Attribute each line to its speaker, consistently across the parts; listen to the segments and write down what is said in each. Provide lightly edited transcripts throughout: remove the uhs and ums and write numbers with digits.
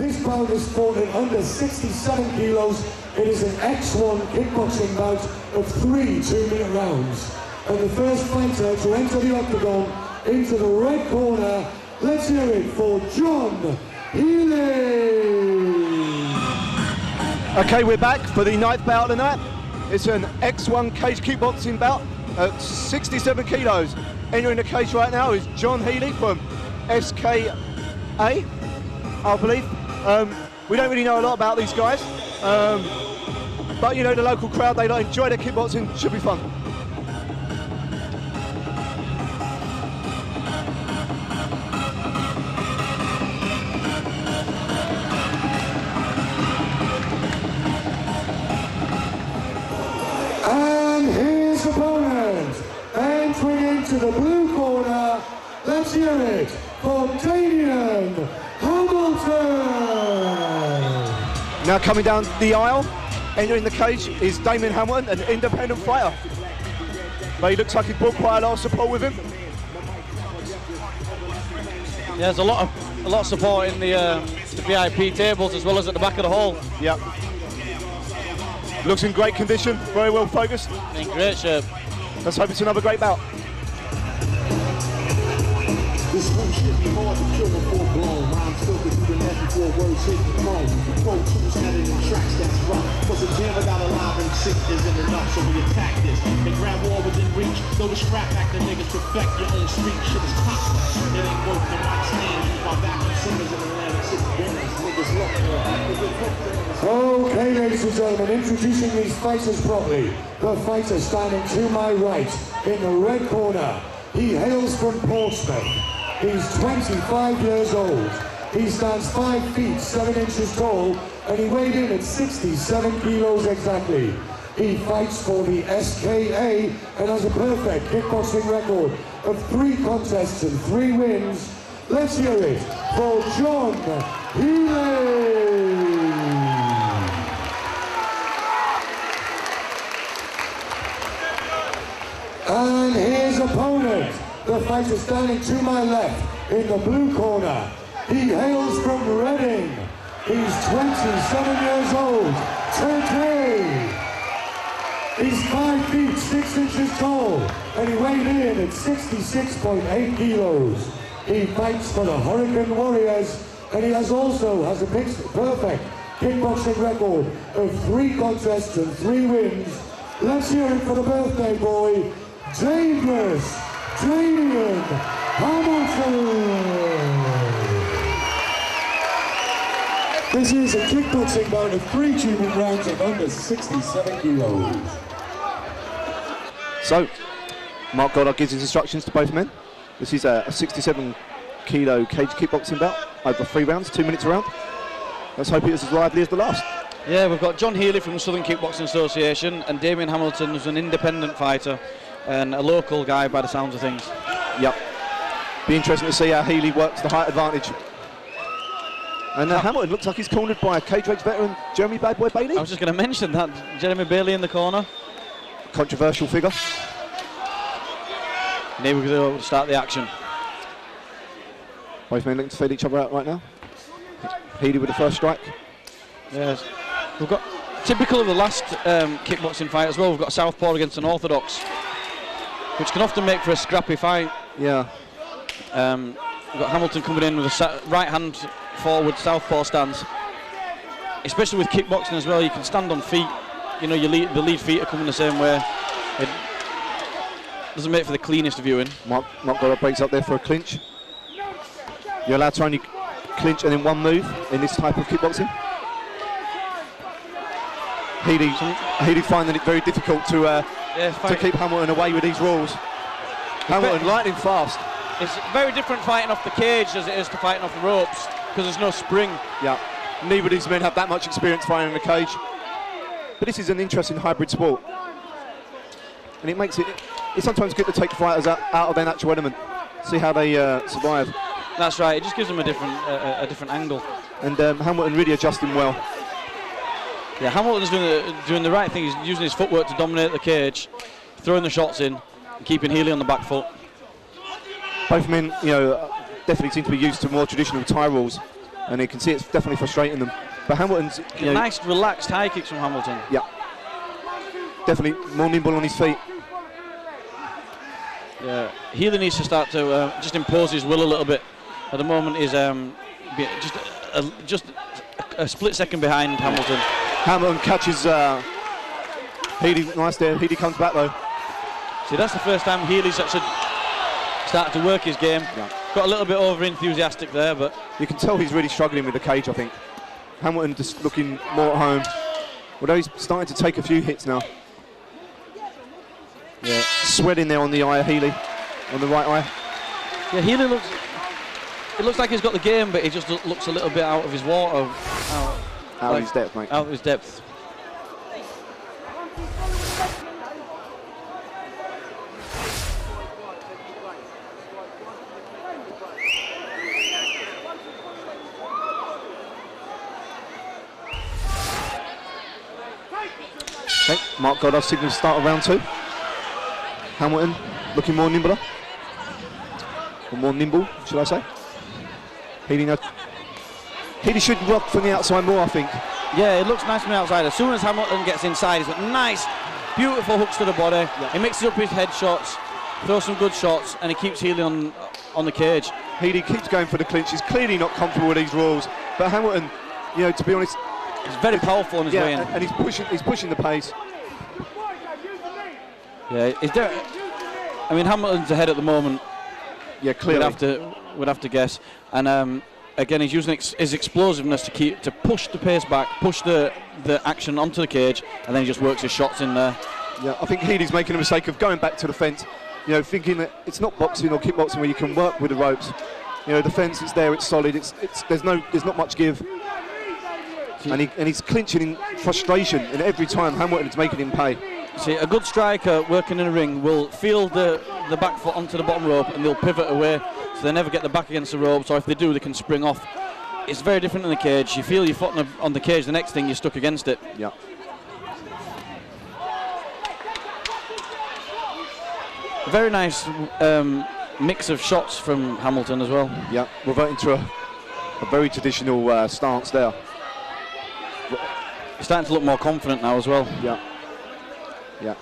Speaker 1: This bout is fought in under 67 kilos. It is an X1 kickboxing bout of 3 2-minute rounds. And the first fighter to enter the octagon into the red corner, let's hear it for John Healey.
Speaker 2: Okay, we're back for the 9th bout of the night. It's an X1 cage kickboxing bout at 67 kilos. Entering the cage right now is John Healey from SKA, I believe. We don't really know a lot about these guys, but you know, the local crowd, they enjoy their kickboxing, should be fun.
Speaker 1: And his opponent, entering into the blue corner, let's hear it for Damien.
Speaker 2: Now coming down the aisle, entering the cage is Damien Hamilton, an independent fighter. But he looks like he brought quite a lot of support with him.
Speaker 3: Yeah, there's a lot of support in the VIP tables as well as at the back of the hall.
Speaker 2: Yep. Looks in great condition, very well focused.
Speaker 3: In great shape.
Speaker 2: Let's hope it's another great bout.
Speaker 4: This one should be hard to kill before blown. Rhymes filtered through the net before words hit the phone. Pro tools editing tracks, that's rough. Cause the jammer got alive and sick isn't enough, so we attack this. They grab war within reach. Though the scrap back the niggas perfect your own street. Shit is toxic. It ain't worth the right stand. Use my back and singers in Atlantic City. Niggas look.
Speaker 1: Okay, ladies and gentlemen, introducing these fighters properly. The fighter standing to my right in the red corner. He hails from Portsmouth. He's 25 years old. He stands 5 feet 7 inches tall, and he weighed in at 67 kilos exactly. He fights for the SKA and has a perfect kickboxing record of 3 contests and 3 wins. Let's hear it for John Healey. And his opponent, the fighter standing to my left in the blue corner. He hails from Reading. He's 27 years old today. He's 5 feet 6 inches tall, and he weighed in at 66.8 kilos. He fights for the Hurricane Warriors, and he also has a perfect kickboxing record of 3 contests and 3 wins. Let's hear it for the birthday boy, Damien Hamilton. This is a kickboxing bout of 3 2-minute rounds of under 67 kilos.
Speaker 2: So, Mark Goddard gives his instructions to both men. This is a 67 kilo cage kickboxing bout over 3 rounds, 2 minutes a round. Let's hope it is as lively as the last.
Speaker 3: Yeah, we've got John Healey from the Southern Kickboxing Association and Damien Hamilton, who's an independent fighter and a local guy by the sounds of things.
Speaker 2: Yep. Be interesting to see how Healey works the height advantage. And Hamilton looks like he's cornered by a cage rage veteran, Jeremy Bad Boy Bailey.
Speaker 3: I was just going to mention that, Jeremy Bailey in the corner.
Speaker 2: Controversial figure.
Speaker 3: And here we go to start the action.
Speaker 2: Both men looking to fade each other out right now. Healey with the first strike.
Speaker 3: Yes. We've got, typical of the last kickboxing fight as well, we've got a southpaw against an orthodox, which can often make for a scrappy fight.
Speaker 2: Yeah.
Speaker 3: We've got Hamilton coming in with a right hand forward southpaw stance. Especially with kickboxing as well, you can stand on feet. You know, the lead feet are coming the same way. It doesn't make for the cleanest viewing.
Speaker 2: Mark Goddard breaks up there for a clinch. You're allowed to only clinch and then one move in this type of kickboxing. Healey finding it very difficult to keep Hamilton away with these rules. Hamilton lightning fast.
Speaker 3: It's very different fighting off the cage as it is to fighting off the ropes, because there's no spring.
Speaker 2: Yeah, neither of these men have that much experience fighting in the cage. But this is an interesting hybrid sport. And it makes it's sometimes good to take fighters out of their natural element, see how they survive.
Speaker 3: That's right, it just gives them a different angle.
Speaker 2: And Hamilton really adjusting well.
Speaker 3: Yeah, Hamilton's doing the right thing. He's using his footwork to dominate the cage, throwing the shots in, and keeping Healey on the back foot.
Speaker 2: Both men, you know, definitely seem to be used to more traditional Thai rules. and you can see it's definitely frustrating them. But Hamilton's
Speaker 3: nice relaxed high kicks from Hamilton.
Speaker 2: Yeah, definitely more nimble on his feet.
Speaker 3: Yeah, Healey needs to start to just impose his will a little bit. At the moment, is just a split second behind Hamilton.
Speaker 2: Hamilton catches Healey, nice there. Healey comes back though.
Speaker 3: See, that's the first time Healey's actually started to work his game.
Speaker 2: Yeah.
Speaker 3: Got a little bit over enthusiastic there, but
Speaker 2: you can tell he's really struggling with the cage, I think. Hamilton just looking more at home, although he's starting to take a few hits now. Yeah, sweating there on the eye of Healey, on the right eye.
Speaker 3: Yeah, Healey looks. It looks like he's got the game, but he just looks a little bit out of his water.
Speaker 2: Out of his depth, mate.
Speaker 3: Out of his depth.
Speaker 2: Okay, Mark Goddard's signal to start of round 2. Hamilton looking more nimbler. Or more nimble, should I say. Healey should work from the outside more, I think.
Speaker 3: Yeah, it looks nice from the outside. As soon as Hamilton gets inside, he's got nice, beautiful hooks to the body. Yeah. He mixes up his head shots, throws some good shots, and he keeps Healey on the cage.
Speaker 2: Healey keeps going for the clinch. He's clearly not comfortable with these rules. But Hamilton, to be honest,
Speaker 3: he's very powerful on his way in.
Speaker 2: And he's pushing the pace.
Speaker 3: Yeah, I mean, Hamilton's ahead at the moment.
Speaker 2: Yeah, clearly.
Speaker 3: We'd have to guess. And again, he's using his explosiveness to push the pace back, push the action onto the cage, and then he just works his shots in there.
Speaker 2: Yeah, I think Healey's making a mistake of going back to the fence, thinking that it's not boxing or kickboxing where you can work with the ropes. The fence is there, it's solid, there's not much give. And he's clinching in frustration, and every time Hamilton is making him pay.
Speaker 3: See, a good striker working in a ring will feel the back foot onto the bottom rope, and they'll pivot away, so they never get the back against the ropes, or if they do, they can spring off. It's very different in the cage. You feel your foot on the cage, the next thing you're stuck against it.
Speaker 2: Yeah.
Speaker 3: Very nice mix of shots from Hamilton as well.
Speaker 2: Yeah, reverting to a very traditional stance there.
Speaker 3: He's starting to look more confident now as well.
Speaker 2: Yeah. Yeah.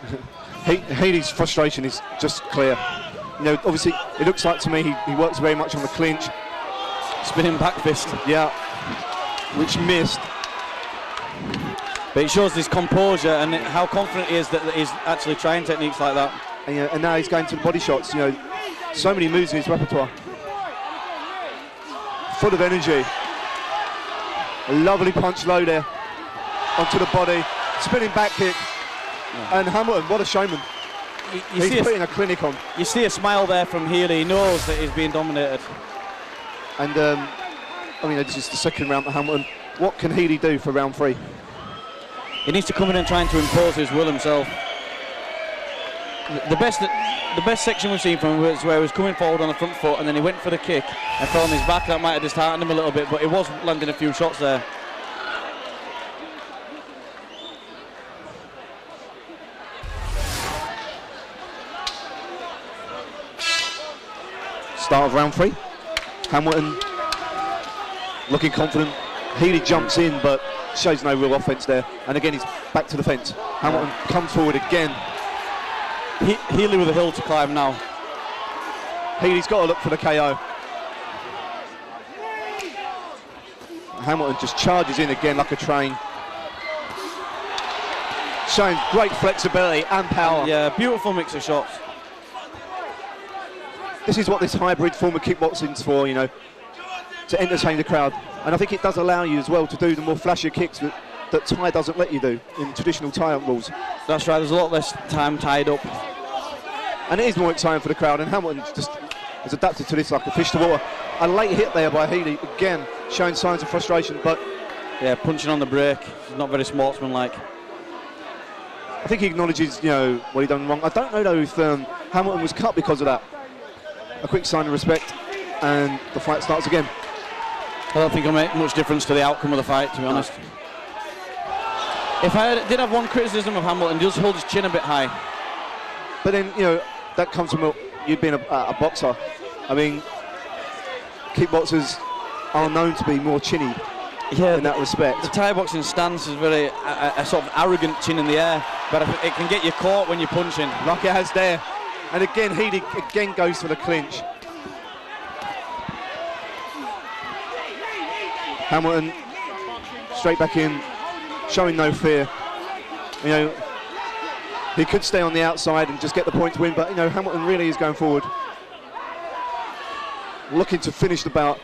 Speaker 2: Healey's frustration is just clear. Obviously, it looks like to me he works very much on the clinch.
Speaker 3: Spinning back fist.
Speaker 2: Yeah. Which missed.
Speaker 3: But it shows his composure and how confident he is that he's actually trying techniques like that.
Speaker 2: And now he's going to the body shots. So many moves in his repertoire. Full of energy. A lovely punch low there. Onto the body. Spinning back kick. Yeah. And Hamilton, what a showman. He's putting a clinic on.
Speaker 3: You see a smile there from Healey. He knows that he's being dominated.
Speaker 2: And, this is the second round for Hamilton. What can Healey do for round 3?
Speaker 3: He needs to come in and trying to impose his will himself. The best section we've seen from him was where he was coming forward on the front foot, and then he went for the kick and fell on his back. That might have disheartened him a little bit, but he was landing a few shots there.
Speaker 2: Start of round 3. Hamilton looking confident. Healey jumps in, but shows no real offense there. And again, he's back to the fence. Hamilton comes forward again.
Speaker 3: Healey with a hill to climb now.
Speaker 2: Healey's got to look for the KO. Hamilton just charges in again like a train. Showing great flexibility and power.
Speaker 3: Yeah, beautiful mix of shots.
Speaker 2: This is what this hybrid form of kickboxing's for, to entertain the crowd. And I think it does allow you as well to do the more flashier kicks that Thai doesn't let you do in traditional Thai rules.
Speaker 3: That's right, there's a lot less time tied up.
Speaker 2: And it is more exciting for the crowd, and Hamilton just has adapted to this like a fish to water. A late hit there by Healey, again, showing signs of frustration, but...
Speaker 3: Yeah, punching on the break, not very sportsmanlike.
Speaker 2: I think he acknowledges, what he done wrong. I don't know, though, if Hamilton was cut because of that. A quick sign of respect, and the fight starts again.
Speaker 3: I don't think it'll make much difference to the outcome of the fight, to be honest. If I did have one criticism of Hamilton, he does hold his chin a bit high.
Speaker 2: But then, that comes from you being a boxer. I mean, kickboxers are known to be more chinny in that respect.
Speaker 3: The Thai boxing stance is very a sort of arrogant chin in the air, but it can get you caught when you're punching.
Speaker 2: Like it has there. And again, Healey again goes for the clinch. Hamilton straight back in, showing no fear. You know, he could stay on the outside and just get the point to win, but you know, Hamilton really is going forward, looking to finish the bout.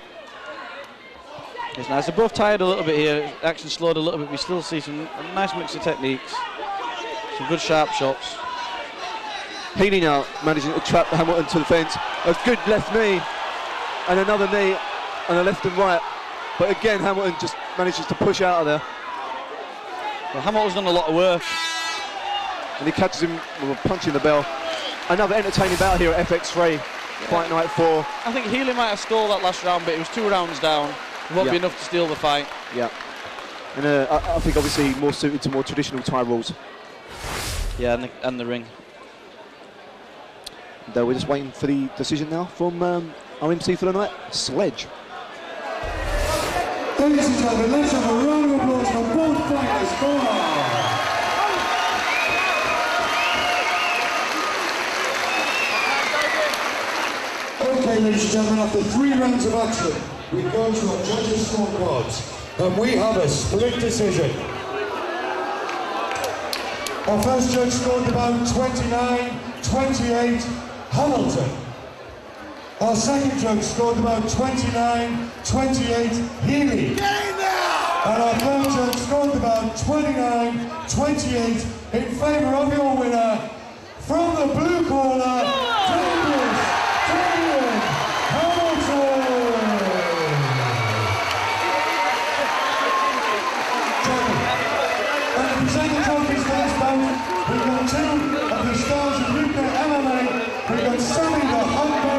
Speaker 3: It's nice. They're both tired a little bit here. Action slowed a little bit. We still see some nice mix of techniques, some good sharp shots.
Speaker 2: Healey now managing to trap Hamilton to the fence. A good left knee and another knee and a left and right. But again, Hamilton just manages to push out of there.
Speaker 3: Well, Hamilton's done a lot of work.
Speaker 2: And he catches him with a punch in the bell. Another entertaining battle here at FX3 Fight Night 4.
Speaker 3: I think Healey might have stole that last round, but it was 2 rounds down. It won't be enough to steal the fight.
Speaker 2: Yeah. And I think obviously more suited to more traditional Thai rules.
Speaker 3: Yeah, and the ring.
Speaker 2: And we're just waiting for the decision now from our MC for the night, Sledge.
Speaker 1: Ladies and gentlemen, let's have a round of applause for both fighters. Go on. Okay, ladies and gentlemen, after 3 rounds of action, we go to our judges' scorecards, and we have a split decision. Our first judge scored about 29-28, Hamilton. Our second judge scored about 29-28, Healey. And our third judge scored about 29-28 in favour of your winner, from the blue corner, Damien Hamilton. And to present the trophies for this bout, we've got 2 of the stars of UK MMA. We've got Sammy the Humble